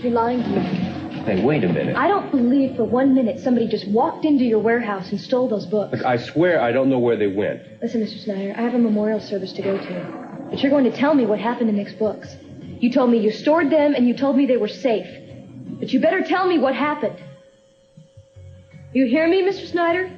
You're lying to me. Hey, wait a minute. I don't believe for 1 minute somebody just walked into your warehouse and stole those books. Look, I swear I don't know where they went. Listen, Mr. Snyder, I have a memorial service to go to. But you're going to tell me what happened to Nick's books. You told me you stored them, and you told me they were safe. But you better tell me what happened. You hear me, Mr. Snyder?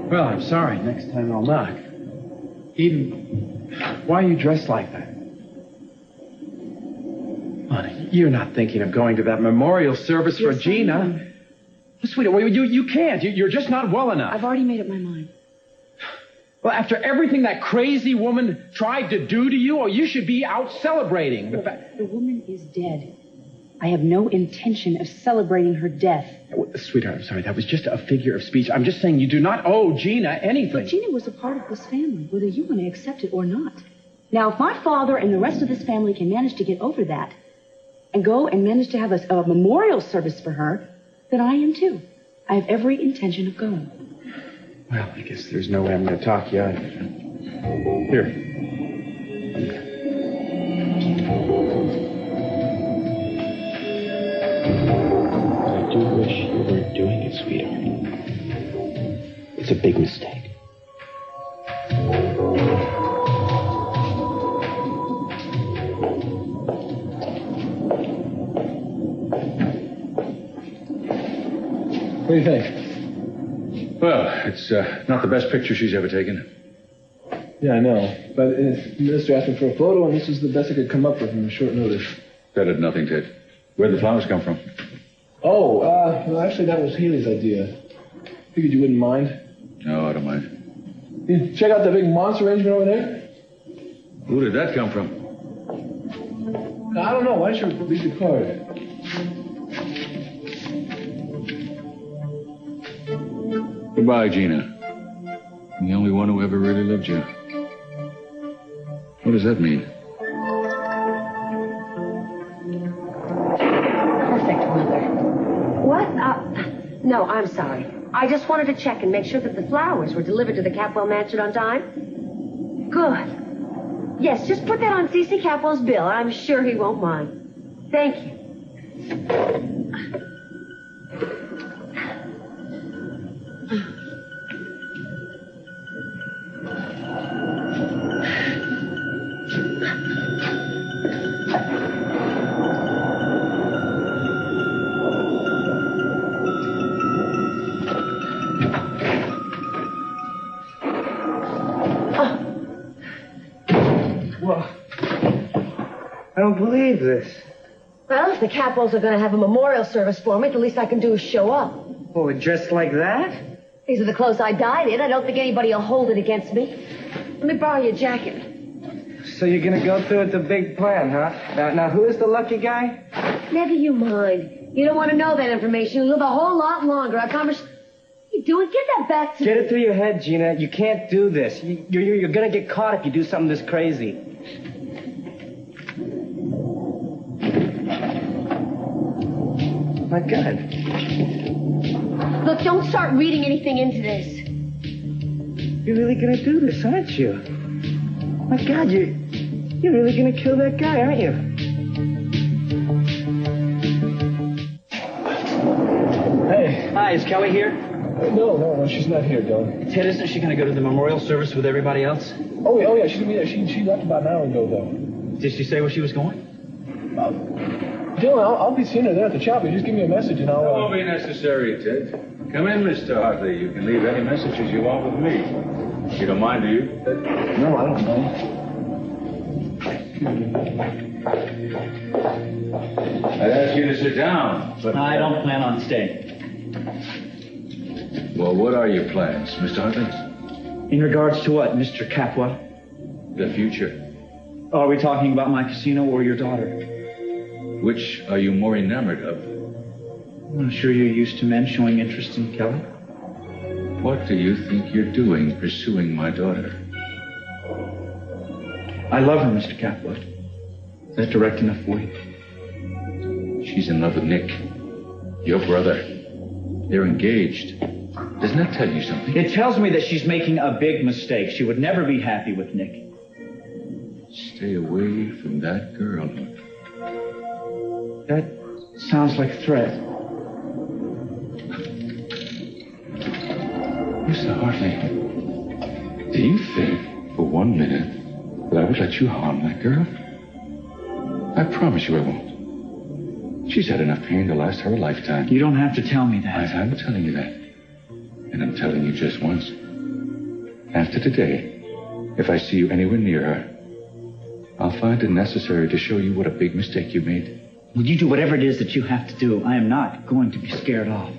Well, I'm sorry. Next time I'll knock. Eden, why are you dressed like that? Honey, you're not thinking of going to that memorial service for Gina. Sweetheart, you can't. You're just not well enough. I've already made up my mind. Well, after everything that crazy woman tried to do to you, you should be out celebrating. The woman is dead. I have no intention of celebrating her death. Sweetheart, I'm sorry. That was just a figure of speech. I'm just saying you do not owe Gina anything. But Gina was a part of this family, whether you want to accept it or not. Now, if my father and the rest of this family can manage to get over that and go and manage to have a memorial service for her, then I am too. I have every intention of going. Well, I guess there's no way I'm going to talk you out of it. Here. I do wish you weren't doing it, sweetheart. It's a big mistake. What do you think? Well, it's not the best picture she's ever taken. Yeah, I know. But the minister asked me for a photo, and this is the best I could come up with on short notice. Better than nothing, Ted. Where'd the flowers come from? Oh, well, actually, that was Haley's idea. Figured you wouldn't mind. No, I don't mind. You check out that big monster arrangement over there? Who did that come from? I don't know. Why don't you read the card? Goodbye, Gina. The only one who ever really loved you. What does that mean? Perfect weather. What? No, I'm sorry. I just wanted to check and make sure that the flowers were delivered to the Capwell Mansion on time. Good. Yes, just put that on C.C. Capwell's bill. I'm sure he won't mind. Thank you. I don't believe this. Well, if the Capwells are going to have a memorial service for me, the least I can do is show up. Oh, dressed like that? These are the clothes I died in. I don't think anybody will hold it against me. Let me borrow your jacket. So you're going to go through with the big plan, huh? Now, who is the lucky guy? Never you mind. You don't want to know that information. You'll live a whole lot longer. I promise. What are you doing? Get that back to me. Get it through your head, Gina. You can't do this. You're going to get caught if you do something this crazy. My God. Look, don't start reading anything into this. You're really going to do this, aren't you? My God, you're really going to kill that guy, aren't you? Hey. Hi, is Kelly here? No, she's not here, Dylan. Ted, isn't she going to go to the memorial service with everybody else? Oh, yeah, she's going to be there. She left about an hour ago, though. Did she say where she was going? Dylan, I'll be seeing her there at the chopper. Just give me a message and I'll... It won't be necessary, Ted. Come in, Mr. Hartley. You can leave any messages you want with me. You don't mind, do you? No, I don't mind. I'd ask you to sit down, but... I don't plan on staying. Well, what are your plans, Mr. Hartley? In regards to what, Mr. Capwell? The future. Are we talking about my casino or your daughter? Which are you more enamored of? I'm sure you're used to men showing interest in Kelly. What do you think you're doing pursuing my daughter? I love her, Mr. Capwell. Is that direct enough for you? She's in love with Nick, your brother. They're engaged. Doesn't that tell you something? It tells me that she's making a big mistake. She would never be happy with Nick. Stay away from that girl. That sounds like a threat. Mr. Hartley, do you think for 1 minute that I would let you harm that girl? I promise you I won't. She's had enough pain to last her a lifetime. You don't have to tell me that. I'm telling you that. And I'm telling you just once. After today, if I see you anywhere near her, I'll find it necessary to show you what a big mistake you made. Will you do whatever it is that you have to do? I am not going to be scared off.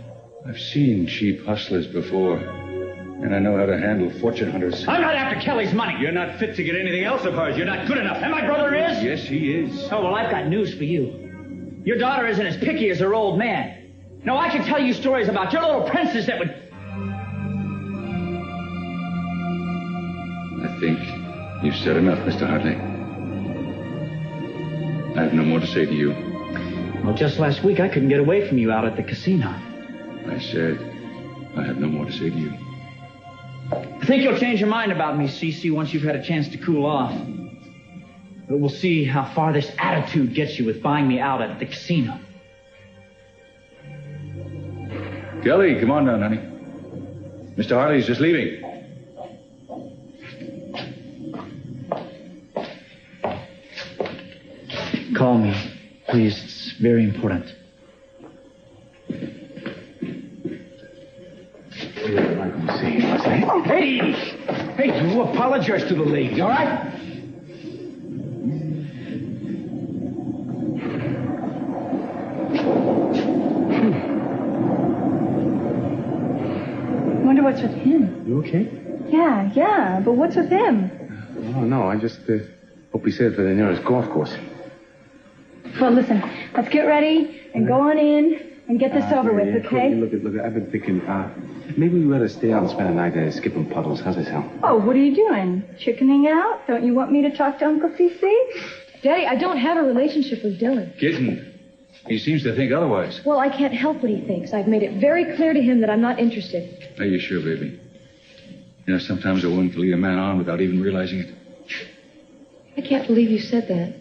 I've seen cheap hustlers before, and I know how to handle fortune hunters. I'm not after Kelly's money. You're not fit to get anything else of hers. You're not good enough. And my brother is? Yes, he is. Oh, well, I've got news for you. Your daughter isn't as picky as her old man. No, I can tell you stories about your little princess that would... I think you've said enough, Mr. Hartley. I have no more to say to you. Well, just last week I couldn't get away from you out at the casino. I said I have no more to say to you. I think you'll change your mind about me, Cece, once you've had a chance to cool off. But we'll see how far this attitude gets you with buying me out at the casino. Kelly, come on down, honey. Mr. Hartley's just leaving. Call me, please. It's very important. Hey! Hey, you apologize to the lady, all right? I wonder what's with him. You okay? Yeah, but what's with him? Oh, no, I just hope he's headed for the nearest golf course. Well, listen, let's get ready and go on in and get this over with, okay? Look, I've been thinking, maybe we ought to stay out and spend the night skipping puddles. How's that sound? Oh, what are you doing? Chickening out? Don't you want me to talk to Uncle CC? Daddy, I don't have a relationship with Dylan. Kitten. He seems to think otherwise. Well, I can't help what he thinks. I've made it very clear to him that I'm not interested. Are you sure, baby? You know, sometimes a woman can lead a man on without even realizing it. I can't believe you said that.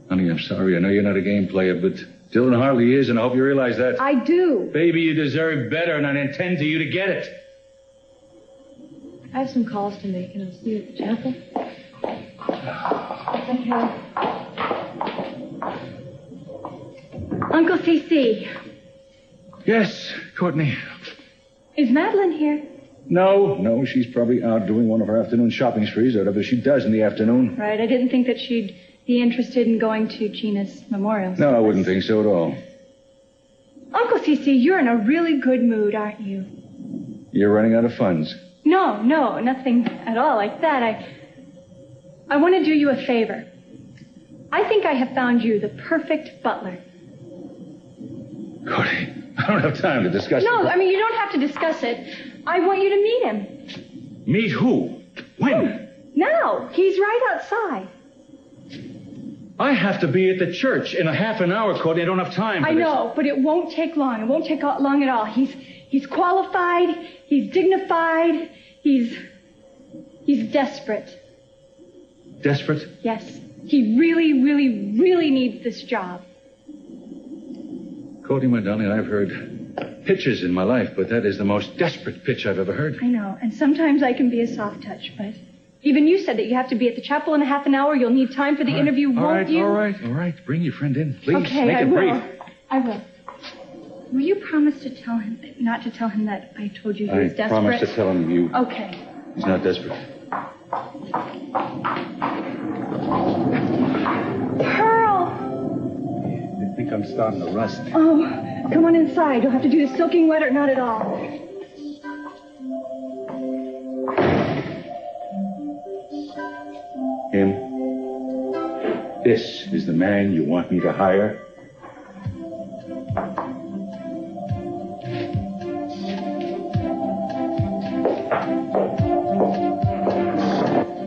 Honey, I'm sorry. I know you're not a game player, but Dylan Hartley is, and I hope you realize that. I do. Baby, you deserve better, and I intend to you to get it. I have some calls to make, and I'll see you at the chapel. Okay. Uncle CC. Yes, Courtney. Is Madeline here? No, she's probably out doing one of her afternoon shopping sprees, or whatever she does in the afternoon. Right, I didn't think that she'd be interested in going to Gina's memorial service. No, I wouldn't think so at all. Uncle CC, you're in a really good mood, aren't you? You're running out of funds. No, nothing at all like that. I want to do you a favor. I think I have found you the perfect butler. Courtney, I don't have time to discuss it. No, I mean, you don't have to discuss it. I want you to meet him. Meet who? When? Now. He's right outside. I have to be at the church in a half an hour, Courtney. I don't have time for I know, but it won't take long. It won't take long at all. He's qualified. He's dignified. He's desperate. Desperate? Yes. He really, really, really needs this job. Courtney, my darling, I've heard pitches in my life, but that is the most desperate pitch I've ever heard. I know, and sometimes I can be a soft touch, but even you said that you have to be at the chapel in a half an hour. You'll need time for the interview, won't you? All right. Bring your friend in, please. Okay, Make it brief. I will. Will you promise to tell him, not to tell him that I told you he was desperate? I promise to tell him you... Okay. He's not desperate. Pearl! I think I'm starting to rust. Oh, come on inside. You'll have to do the soaking wet or not at all. Him? This is the man you want me to hire?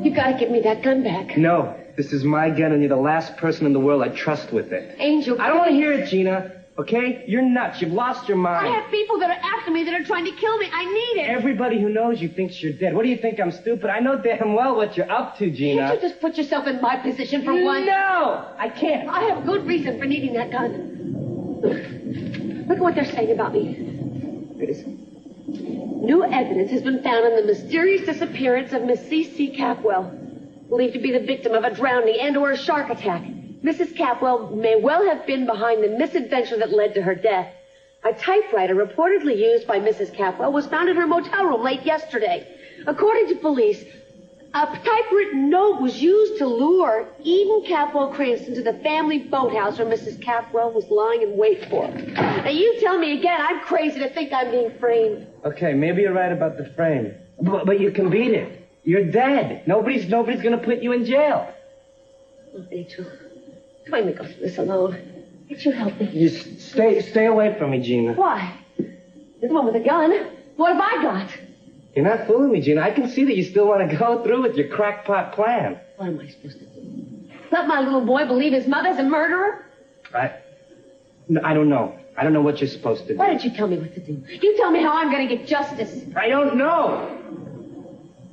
You gotta give me that gun back. No, this is my gun, and you're the last person in the world I trust with it. Angel, I don't want to hear it, Gina. Okay? You're nuts. You've lost your mind. I have people that are after me that are trying to kill me. I need it. Everybody who knows you thinks you're dead. What do you think? I'm stupid? I know damn well what you're up to, Gina. Can't you just put yourself in my position for once? No, I can't. I have good reason for needing that gun. Look at what they're saying about me. Here it is. New evidence has been found on the mysterious disappearance of Miss C.C. Capwell, believed to be the victim of a drowning and or a shark attack. Mrs. Capwell may well have been behind the misadventure that led to her death. A typewriter reportedly used by Mrs. Capwell was found in her motel room late yesterday. According to police, a typewritten note was used to lure Eden Capwell Cranston to the family boathouse where Mrs. Capwell was lying in wait for her. Now you tell me again, I'm crazy to think I'm being framed. Okay, maybe you're right about the frame. But you can beat it. You're dead. Nobody's gonna put you in jail. Oh, Angel, don't make me go through this alone. Can't you help me? You stay away from me, Gina. Why? You're the one with the gun. What have I got? You're not fooling me, Gina. I can see that you still want to go through with your crackpot plan. What am I supposed to do? Let my little boy believe his mother's a murderer? No, I don't know. I don't know what you're supposed to do. Why don't you tell me what to do? You tell me how I'm going to get justice. I don't know.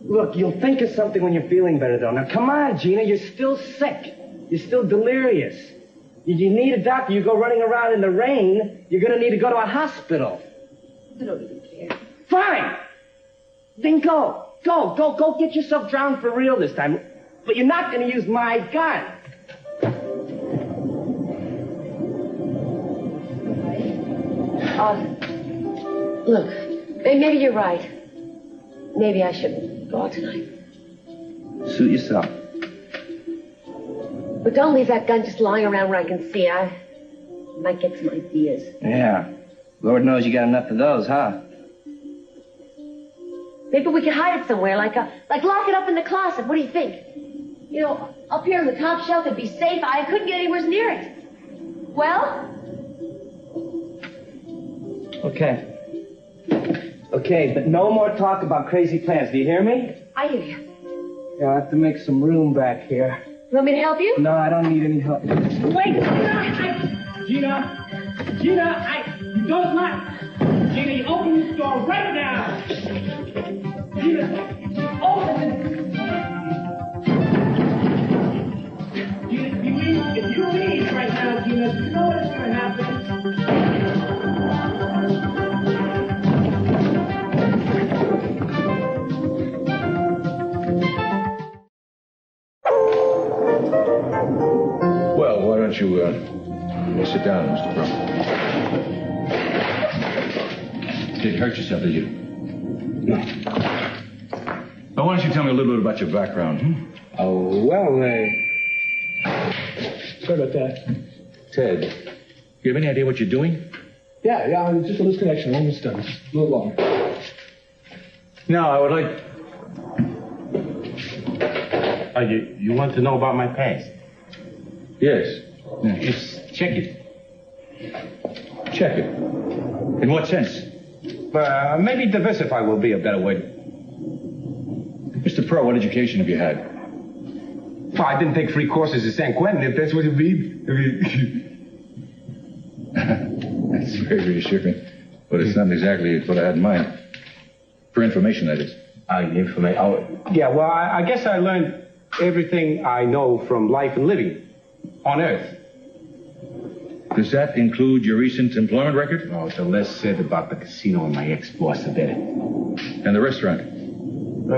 Look, you'll think of something when you're feeling better, though. Now, come on, Gina. You're still sick. You're still delirious. You need a doctor. You go running around in the rain, you're going to need to go to a hospital. I don't even care. Fine. Then go. Go get yourself drowned for real this time. But you're not going to use my gun. Look, maybe you're right. Maybe I shouldn't go out tonight. Suit yourself. But don't leave that gun just lying around where I can see. I might get some ideas. Yeah. Lord knows you got enough of those, huh? Maybe we could hide it somewhere, like lock it up in the closet. What do you think? You know, up here on the top shelf, it'd be safe. I couldn't get anywhere near it. Well? Okay, but no more talk about crazy plans. Do you hear me? I hear you. Yeah, I'll have to make some room back here. You want me to help you? No, I don't need any help. Wait! Gina! You don't mind. Gina, you open this door right now! Gina, open it! Gina, if you leave right now, Gina, you know what's going to happen? Well, why don't you, sit down, Mr. Brown. Did hurt yourself, did you? No. Now, why don't you tell me a little bit about your background, Oh, well, sorry about that. Ted, you have any idea what you're doing? Yeah, just a loose connection. Almost done. Just a little long. No, I would like... you want to know about my past? Yes. Just check it. Check it. In what sense? Maybe diversify will be a better word. Mr. Pro, what education have you had? Well, I didn't take 3 courses at San Quentin, if that's what you mean. That's very reassuring. But it's not exactly what I had in mind. For information, that is. Information. Oh, yeah, well, I guess I learned everything I know from life and living on Earth. Does that include your recent employment record? Oh, the less said about the casino and my ex-boss, the better. And the restaurant?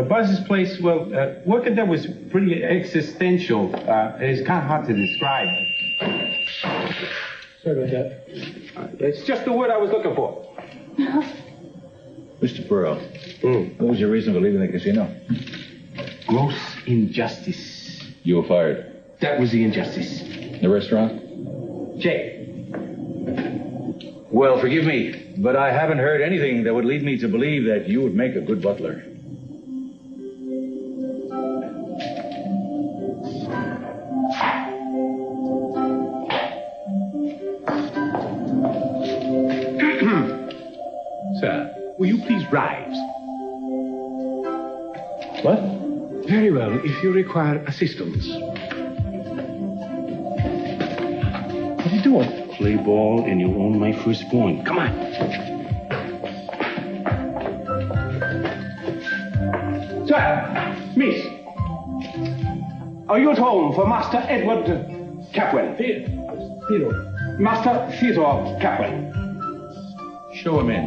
Buzz's place, well, working there was pretty existential. It's kind of hard to describe. Sorry about that. It's just the word I was looking for. Mr. Burrow, what was your reason for leaving the casino? Gross injustice. You were fired. That was the injustice. The restaurant? Jay. Well, forgive me, but I haven't heard anything that would lead me to believe that you would make a good butler. Sir, will you please rise? What? Very well, if you require assistance. What are you doing? Play ball and you own my firstborn. Come on. Sir, miss, are you at home for Master Edward Capwell? Theodore. Master Theodore Capwell. Show him in.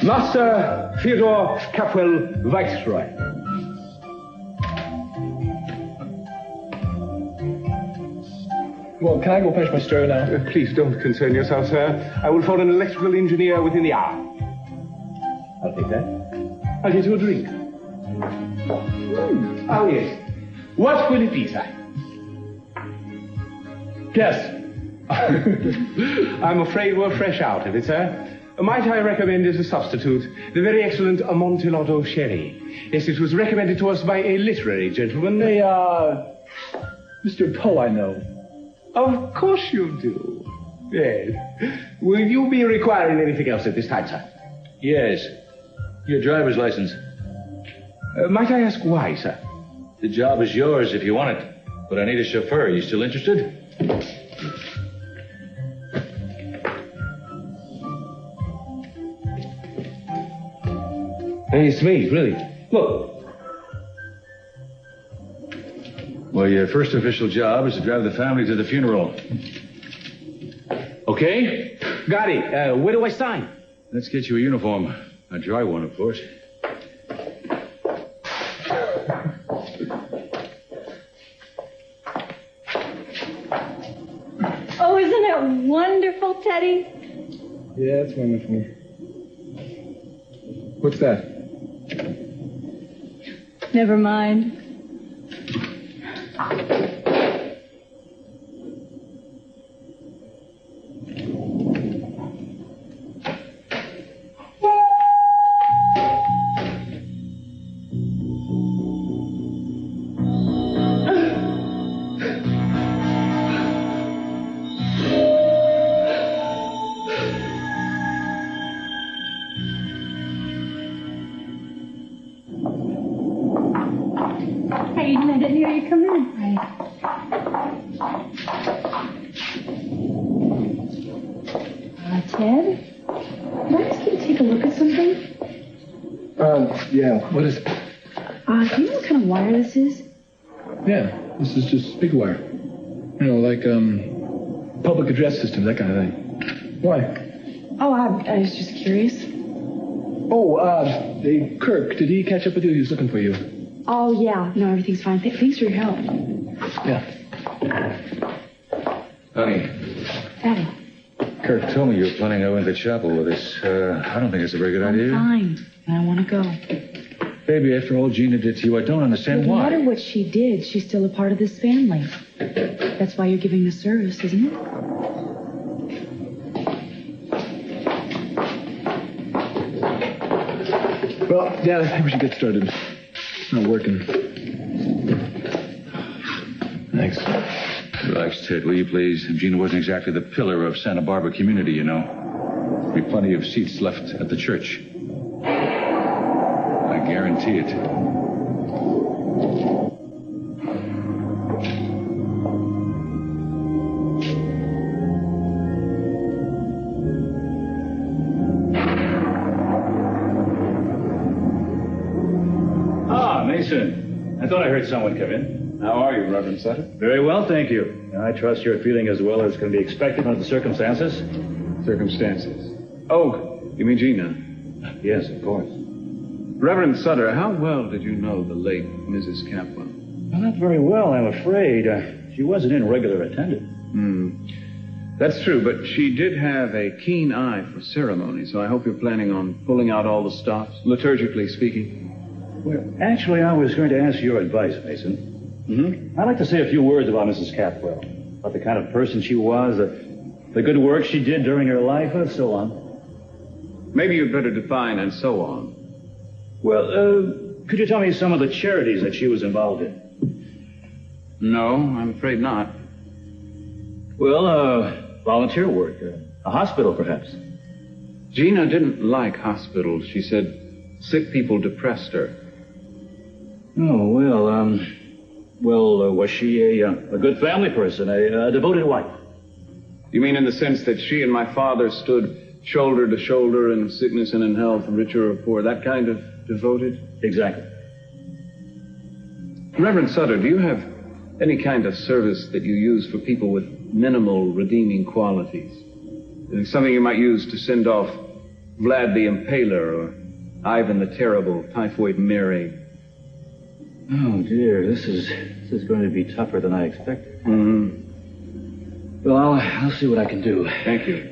Master Theodore Capwell, Viceroy. Well, can I go finish my story now? Please don't concern yourself, sir. I will phone an electrical engineer within the hour. I'll take that. I'll get you a drink. Oh, yes. What will it be, sir? Guess. I'm afraid we're fresh out of it, sir. Might I recommend as a substitute the very excellent Amontillado sherry? Yes, it was recommended to us by a literary gentleman. Hey, Mr. Poe, I know. Of course you do. Yes. Will you be requiring anything else at this time, sir? Yes. Your driver's license. Might I ask why, sir? The job is yours if you want it. But I need a chauffeur. Are you still interested? Hey, it's me, really. Look. Well, your first official job is to drive the family to the funeral. Okay. Got it. Where do I sign? Let's get you a uniform. A dry one, of course. Oh, isn't it wonderful, Teddy? Yeah, it's wonderful. What's that? Never mind. Hayden, I didn't hear you come in. Ted? Can I ask you to take a look at something? Yeah, what is it? Do you know what kind of wire this is? Yeah, this is just big wire. You know, like, public address system, that kind of thing. Why? Oh, I was just curious. Oh, Kirk, did he catch up with you? He was looking for you. Oh, yeah. No, everything's fine. Thanks for your help. Yeah. Honey, Daddy. Kirk told me you were planning to go into chapel with us. I don't think it's a very good idea. Fine. I want to go. Baby, after all Gina did to you, I don't understand No why. matter what she did, she's still a part of this family. That's why you're giving the service, isn't it? Well, Dad, I think we should get started. It's not working. Thanks. Relax, Ted, will you please? Gina wasn't exactly the pillar of Santa Barbara community, you know. There'll be plenty of seats left at the church. I guarantee it. Mason, I thought I heard someone come in. How are you, Reverend Sutter? Very well, thank you. I trust you're feeling as well as can be expected under the circumstances. Circumstances? Oh, you mean Gina? Yes, of course. Reverend Sutter, how well did you know the late Mrs. Capwell? Well, not very well, I'm afraid. She wasn't in regular attendance. That's true, but she did have a keen eye for ceremony, so I hope you're planning on pulling out all the stops, liturgically speaking. Well, actually, I was going to ask your advice, Mason. I'd like to say a few words about Mrs. Capwell, about the kind of person she was, the good work she did during her life, and so on. Maybe you'd better define and so on. Well, could you tell me some of the charities that she was involved in? No, I'm afraid not. Well, volunteer work, a hospital perhaps. Gina didn't like hospitals. She said sick people depressed her. Oh, well, was she a good family person, a devoted wife? You mean in the sense that she and my father stood shoulder to shoulder in sickness and in health, richer or poor, that kind of devoted? Exactly. Reverend Sutter, do you have any kind of service that you use for people with minimal redeeming qualities? Something you might use to send off Vlad the Impaler or Ivan the Terrible, Typhoid Mary? Oh, dear, this is going to be tougher than I expected. Mm-hmm. Well, I'll see what I can do. Thank you.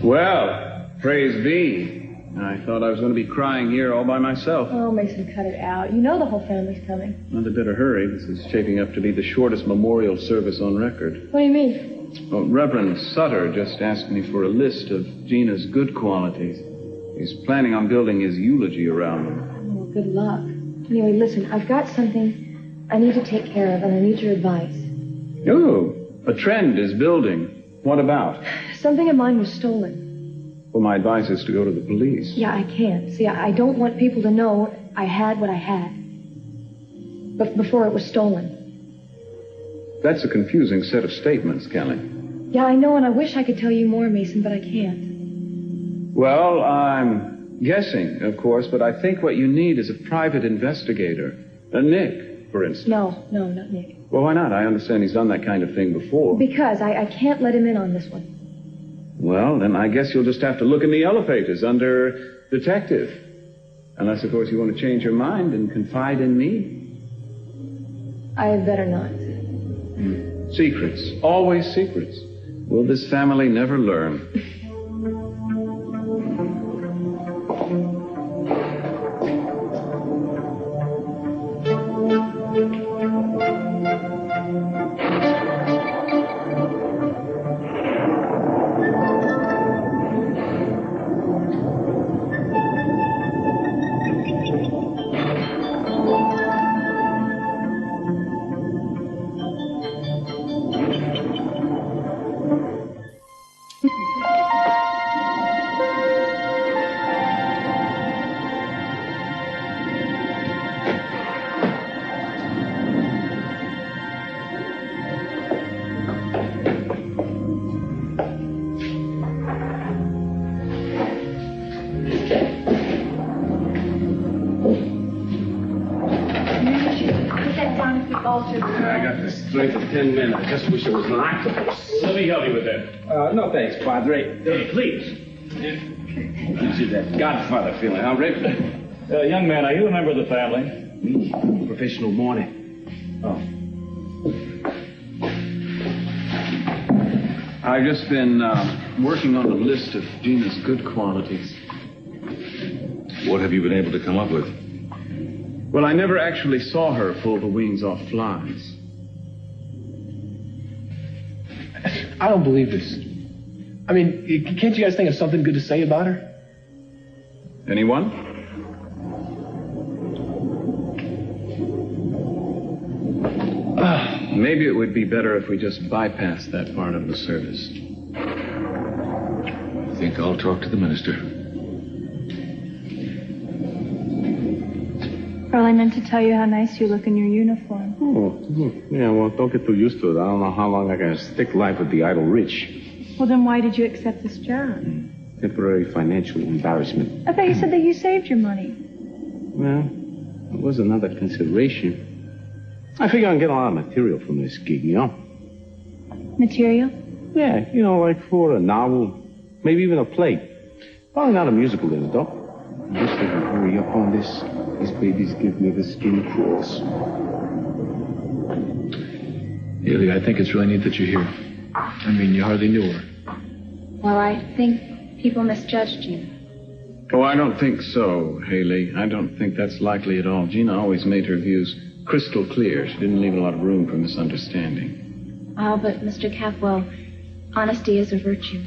Well, praise be. I thought I was going to be crying here all by myself. Oh, Mason, cut it out. You know the whole family's coming. Not a bit of hurry. This is shaping up to be the shortest memorial service on record. What do you mean? Well, Reverend Sutter just asked me for a list of Gina's good qualities. He's planning on building his eulogy around them. Oh, good luck. Anyway, listen, I've got something I need to take care of, and I need your advice. Oh, a trend is building. What about? Something of mine was stolen. Well, my advice is to go to the police. Yeah, I can't. See, I don't want people to know I had what I had. But before it was stolen. That's a confusing set of statements, Kelly. Yeah, I know, and I wish I could tell you more, Mason, but I can't. Well, I'm guessing, of course, but I think what you need is a private investigator. Nick, for instance. No, not Nick. Well, why not? I understand he's done that kind of thing before. Because I can't let him in on this one. Well, then I guess you'll just have to look in the elevators under detective. Unless, of course, you want to change your mind and confide in me. I had better not. Secrets. Always secrets. Will this family never learn? I got the strength of 10 men. I just wish it was an octopus. Let me help you with that. No thanks, Padre. Hey, please. Gives you that Godfather feeling, huh, Rick? Young man, are you a member of the family? Professional mourning. Oh. I've just been working on a list of Gina's good qualities. What have you been able to come up with? Well, I never actually saw her pull the wings off flies. I don't believe this. I mean, can't you guys think of something good to say about her? Anyone? Maybe it would be better if we just bypassed that part of the service. I think I'll talk to the minister. Earl, I meant to tell you how nice you look in your uniform. Oh, yeah, well, don't get too used to it. I don't know how long I can stick life with the idle rich. Well, then why did you accept this job? Temporary financial embarrassment. I thought you said that you saved your money. Well, it was another consideration. I figure I can get a lot of material from this gig, you know? Material? Yeah, you know, like for a novel, maybe even a play. Probably not a musical in it, though. I wish they would hurry up on this. These babies give me the skin crawls. Haley, I think it's really neat that you're here. I mean, you hardly knew her. Well, I think people misjudged you. Oh, I don't think so, Haley. I don't think that's likely at all. Gina always made her views crystal clear. She didn't leave a lot of room for misunderstanding. Oh, but Mr. Capwell, honesty is a virtue.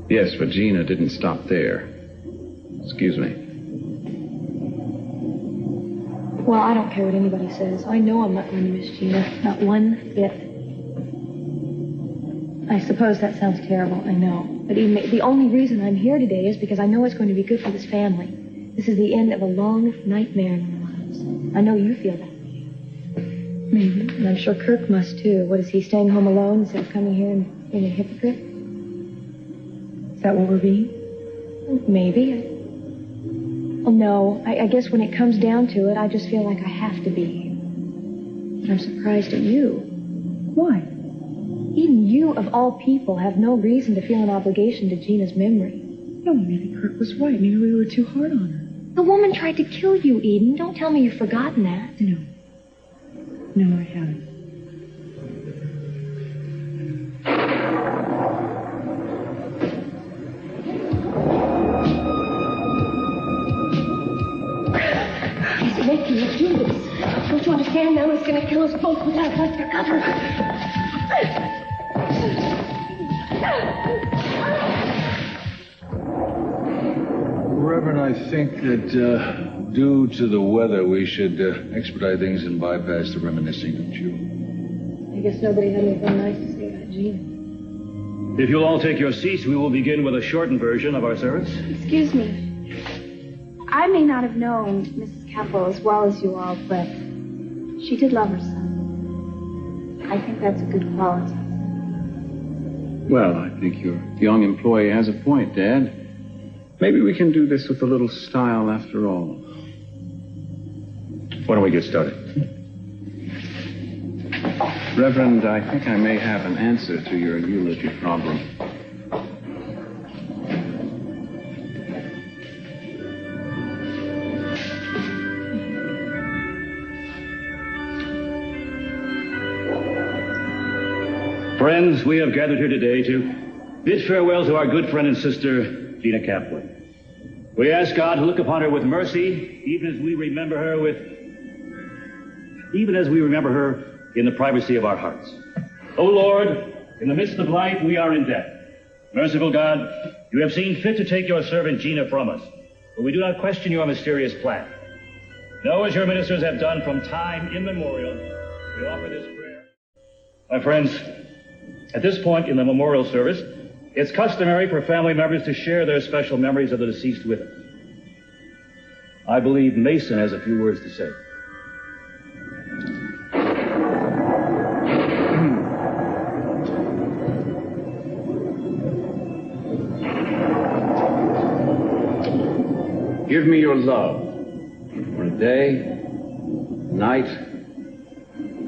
Yes, but Gina didn't stop there. Excuse me. Well, I don't care what anybody says. I know I'm not going to miss Gina. Not one bit. I suppose that sounds terrible, I know. But the only reason I'm here today is because I know it's going to be good for this family. This is the end of a long nightmare in our lives. I know you feel that way. Maybe. And I'm sure Kirk must, too. What, is he staying home alone instead of coming here and being a hypocrite? Is that what we're being? Maybe. Well, no. I guess when it comes down to it, I just feel like I have to be. I'm surprised at you. Why? Even you, of all people, have no reason to feel an obligation to Gina's memory. No, maybe Kirk was right. Maybe we were too hard on her. The woman tried to kill you, Eden. Don't tell me you've forgotten that. No. No, I haven't. He's making us do this. Don't you understand now? He's going to kill us both without us to cover. Reverend, I think that due to the weather, we should expedite things and bypass the reminiscing, don't you? I guess nobody had anything nice to say about Gina. If you'll all take your seats, we will begin with a shortened version of our service. Excuse me. I may not have known Mrs. Capwell as well as you all, but she did love her son. I think that's a good quality. Well, I think your young employee has a point, Dad. Maybe we can do this with a little style after all. Why don't we get started? Reverend, I think I may have an answer to your eulogy problem. Friends, we have gathered here today to bid farewell to our good friend and sister, Gina Capwell. We ask God to look upon her with mercy, even as we remember her in the privacy of our hearts. O Lord, in the midst of life we are in death. Merciful God, you have seen fit to take your servant Gina from us, but we do not question your mysterious plan. No, as your ministers have done from time immemorial, we offer this prayer. My friends, at this point in the memorial service, it's customary for family members to share their special memories of the deceased with us. I believe Mason has a few words to say. Give me your love for a day, a night,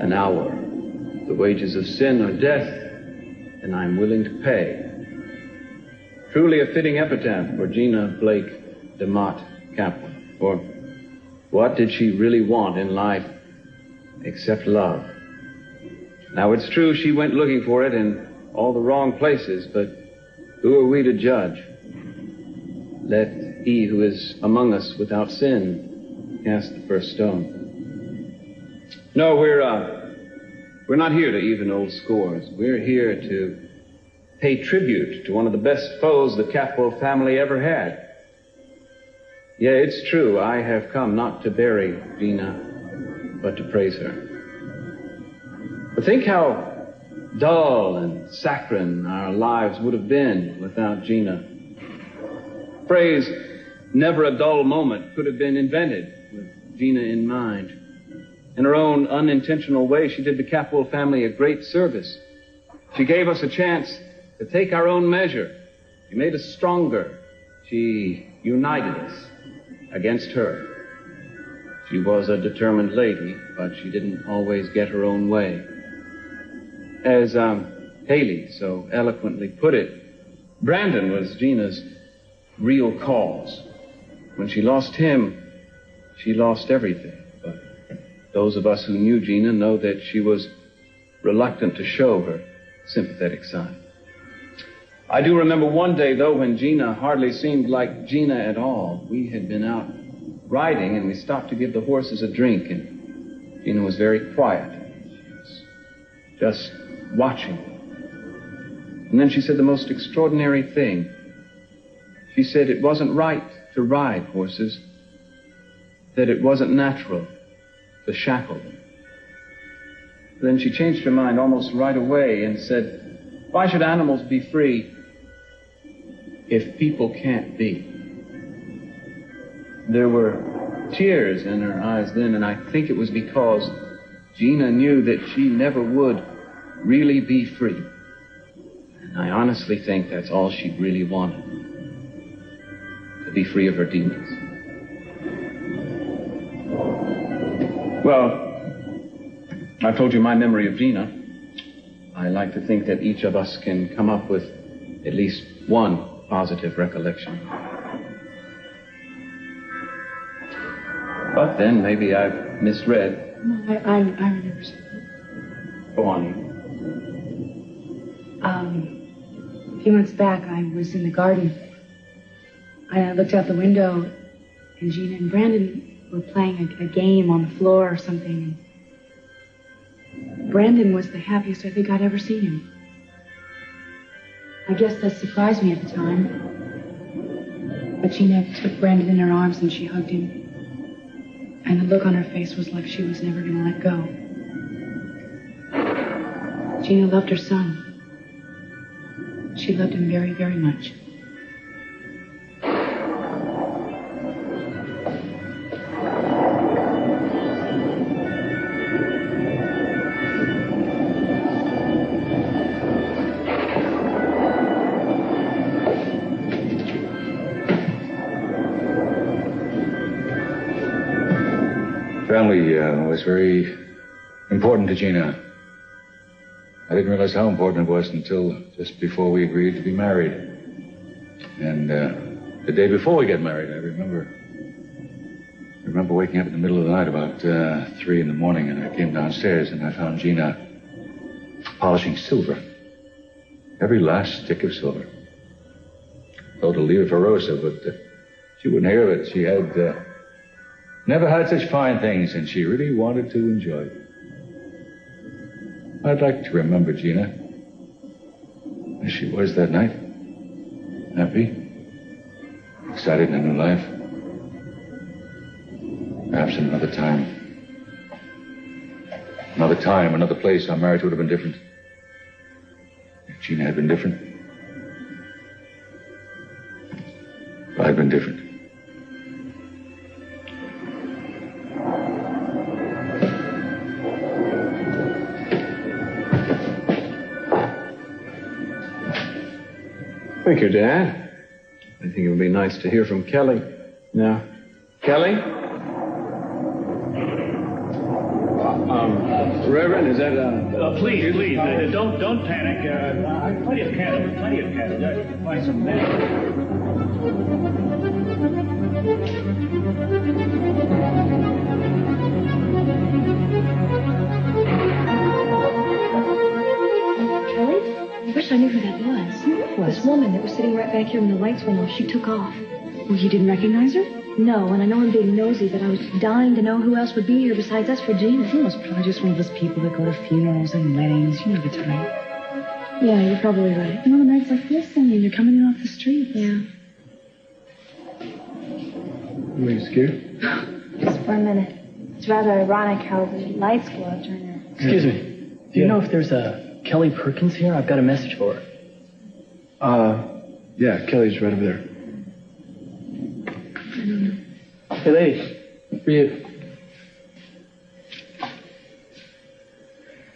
an hour. The wages of sin are death, and I'm willing to pay. Truly a fitting epitaph for Gina Blake DeMott Capwell. For what did she really want in life except love? Now, it's true she went looking for it in all the wrong places, but who are we to judge? Let he who is among us without sin cast the first stone. No, we're not here to even old scores. We're here to pay tribute to one of the best foes the Capwell family ever had. Yeah, it's true, I have come not to bury Gina, but to praise her. But think how dull and saccharine our lives would have been without Gina. Phrase, never a dull moment, could have been invented with Gina in mind. In her own unintentional way, she did the Capwell family a great service. She gave us a chance to take our own measure. She made us stronger. She united us against her. She was a determined lady, but she didn't always get her own way. As Haley so eloquently put it, Brandon was Gina's real cause. When she lost him, she lost everything. But those of us who knew Gina know that she was reluctant to show her sympathetic side. I do remember one day, though, when Gina hardly seemed like Gina at all. We had been out riding, and we stopped to give the horses a drink, and Gina was very quiet. She was just watching. And then she said the most extraordinary thing. She said it wasn't right to ride horses, that it wasn't natural, to shackle them. Then she changed her mind almost right away and said, why should animals be free if people can't be? There were tears in her eyes then, and I think it was because Gina knew that she never would really be free. And I honestly think that's all she really wanted, to be free of her demons. Well, I've told you my memory of Gina. I like to think that each of us can come up with at least one positive recollection. But then maybe I've misread. No, I remember something. Go on, Eve. A few months back, I was in the garden. I looked out the window, and Gina and Brandon were playing a game on the floor or something. Brandon was the happiest I think I'd ever seen him. I guess that surprised me at the time. But Gina took Brandon in her arms and she hugged him. And the look on her face was like she was never going to let go. Gina loved her son. She loved him very, very much. Family was very important to Gina. I didn't realize how important it was until just before we agreed to be married. And the day before we got married, I remember waking up in the middle of the night about 3 in the morning, and I came downstairs and I found Gina polishing silver. Every last stick of silver. I told her to leave it for Rosa, but she wouldn't hear of it. She had never had such fine things, and she really wanted to enjoy it. I'd like to remember Gina as she was that night. Happy, excited in a new life. Perhaps in another time, another place, our marriage would have been different. If Gina had been different, I'd have been different. Thank you, Dad. I think it would be nice to hear from Kelly. Now, Kelly? Reverend, is that please, don't panic. Plenty of candles. Find some men. Kelly? I wish I knew who that was. Who was? This woman that was sitting right back here when the lights went off. She took off. Well, you didn't recognize her? No, and I know I'm being nosy, but I was dying to know who else would be here besides us for Gina. She was probably just one of those people that go to funerals and weddings. You know the type. Yeah, you're probably right. You know, nights like this, I mean, you're coming in off the streets. Yeah. Were you scared? Just for a minute. It's rather ironic how the lights go out during her. Excuse me. Do you know if there's a Kelly Perkins here? I've got a message for her. Yeah, Kelly's right over there. Hey, lady. For you.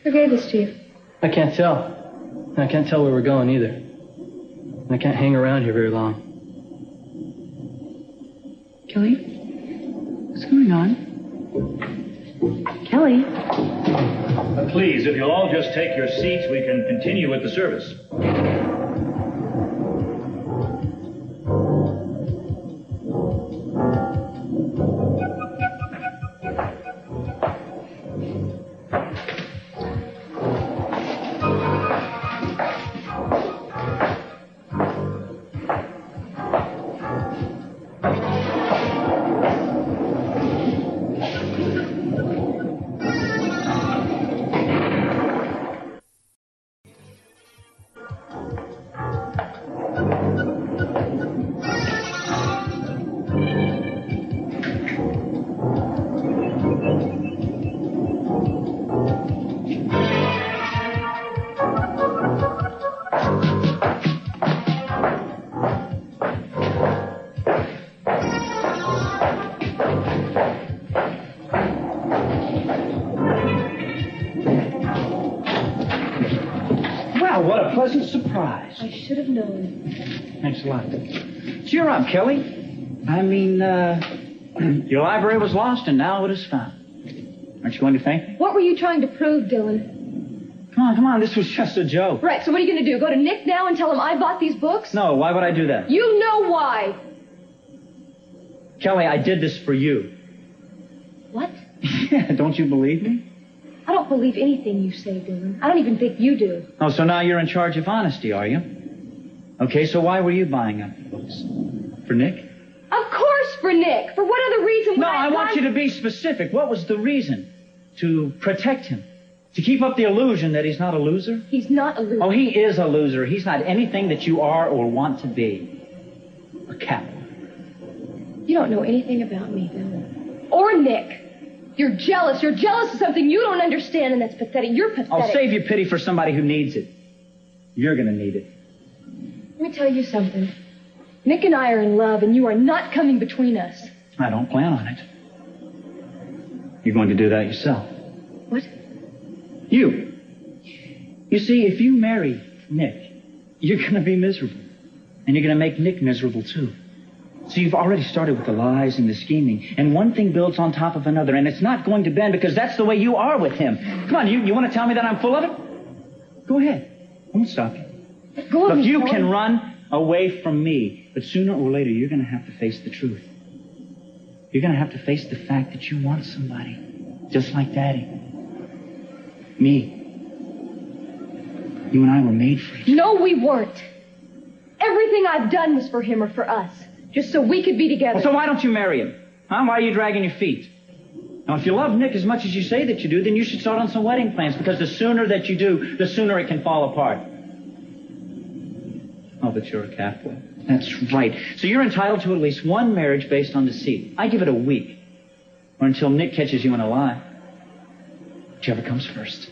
Who gave this to you? I can't tell. And I can't tell where we're going either. And I can't hang around here very long. Kelly? What's going on? Kelly? Please, if you'll all just take your seats, we can continue with the service. Wow, what a pleasant surprise. I should have known. Thanks a lot. Cheer up, Kelly. I mean, your library was lost and now it is found. Aren't you going to thank me? What were you trying to prove, Dylan? Come on, this was just a joke. Right, so what are you going to do? Go to Nick now and tell him I bought these books? No, why would I do that? You know why. Kelly, I did this for you. What? Yeah, don't you believe me? I don't believe anything you say, Dylan. I don't even think you do. Oh, so now you're in charge of honesty, are you? Okay, so why were you buying up the books? For Nick? Of course for Nick. For what other reason would No, I want you to be specific. What was the reason? To protect him? To keep up the illusion that he's not a loser? He's not a loser. Oh, he is a loser. He's not anything that you are or want to be. A coward. You don't know anything about me, Dylan. Or Nick. You're jealous. You're jealous of something you don't understand, and that's pathetic. You're pathetic. I'll save your pity for somebody who needs it. You're going to need it. Let me tell you something. Nick and I are in love, and you are not coming between us. I don't plan on it. You're going to do that yourself. What? You. You see, if you marry Nick, you're going to be miserable. And you're going to make Nick miserable, too. So you've already started with the lies and the scheming. And one thing builds on top of another. And it's not going to bend because that's the way you are with him. Come on, you want to tell me that I'm full of it? Go ahead. I won't stop you. Look, you can run away from me. But sooner or later, you're going to have to face the truth. You're going to have to face the fact that you want somebody. Just like Daddy. Me. You and I were made for each other. No, we weren't. Everything I've done was for him or for us. Just so we could be together. Well, so why don't you marry him? Huh? Why are you dragging your feet? Now, if you love Nick as much as you say that you do, then you should start on some wedding plans, because the sooner that you do, the sooner it can fall apart. Oh, but you're a Catholic. That's right. So you're entitled to at least one marriage based on deceit. I give it a week. Or until Nick catches you in a lie. Whichever comes first.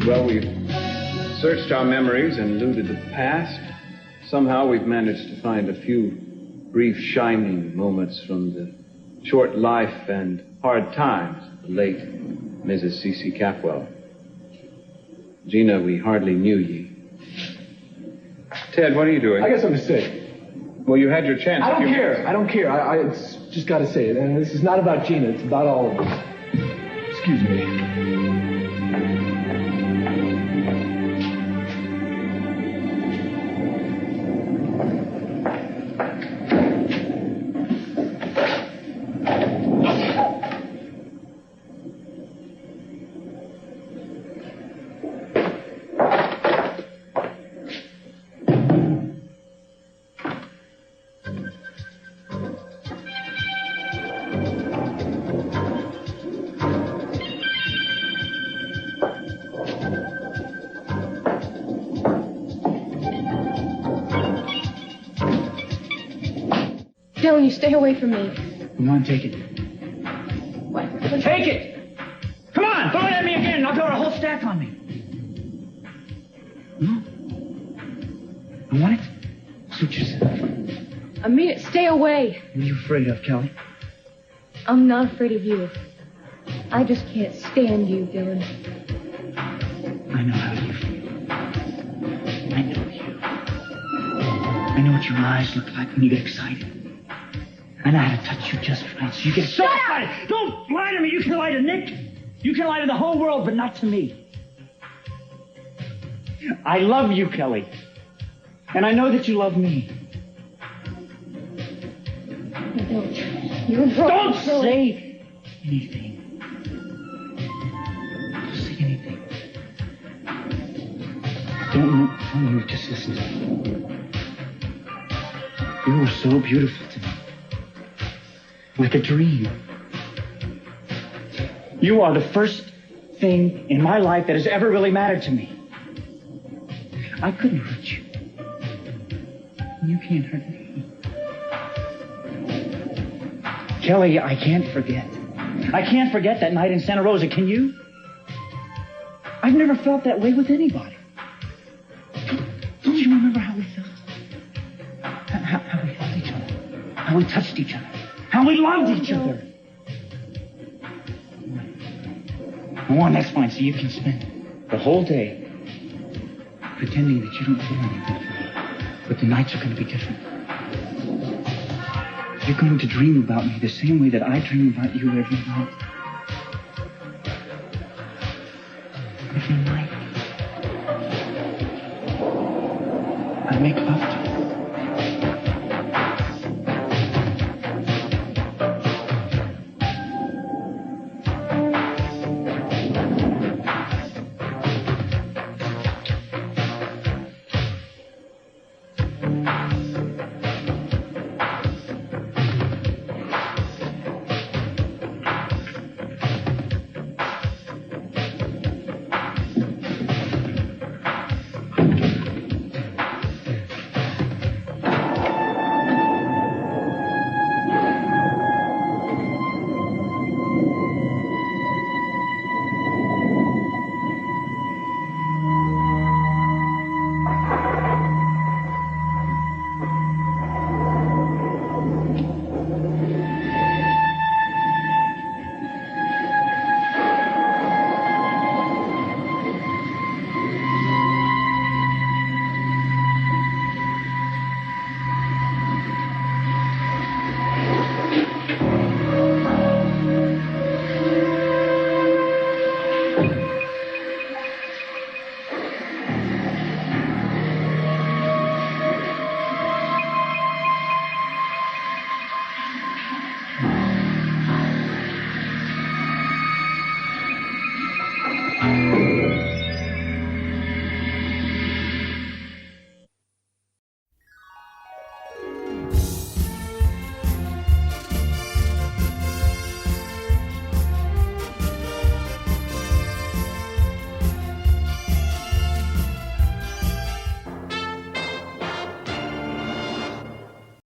Well, we've searched our memories and looted the past. Somehow we've managed to find a few brief shining moments from the short life and hard times of the late Mrs. C.C. Capwell. Gina, we hardly knew ye. Ted, what are you doing? I guess I'm sick. Well, you had your chance. I don't care. I don't care. I just got to say it. And this is not about Gina. It's about all of us. Excuse me. Dylan, you stay away from me. Come on, take it. What? Take it! Come on, throw it at me again, and I'll throw a whole stack on me. No? You want it? Suit yourself. I mean it. Stay away. What are you afraid of, Kelly? I'm not afraid of you. I just can't stand you, Dylan. I know how you feel. I know you. I know what your eyes look like when you get excited. I know how to touch you just right, so you get so excited. Don't lie to me. You can lie to Nick. You can lie to the whole world, but not to me. I love you, Kelly. And I know that you love me. Don't. You're wrong. Don't say anything. Don't say anything. Don't move. Just listen to me. You were so beautiful to me. Like a dream. You are the first thing in my life that has ever really mattered to me. I couldn't hurt you. You can't hurt me. Kelly, I can't forget. I can't forget that night in Santa Rosa. Can you? I've never felt that way with anybody. Don't you remember how we felt? how we held each other, how we touched each other, how we loved each other. One, that's fine, so you can spend the whole day pretending that you don't feel anything for me. But the nights are going to be different. You're going to dream about me the same way that I dream about you every night.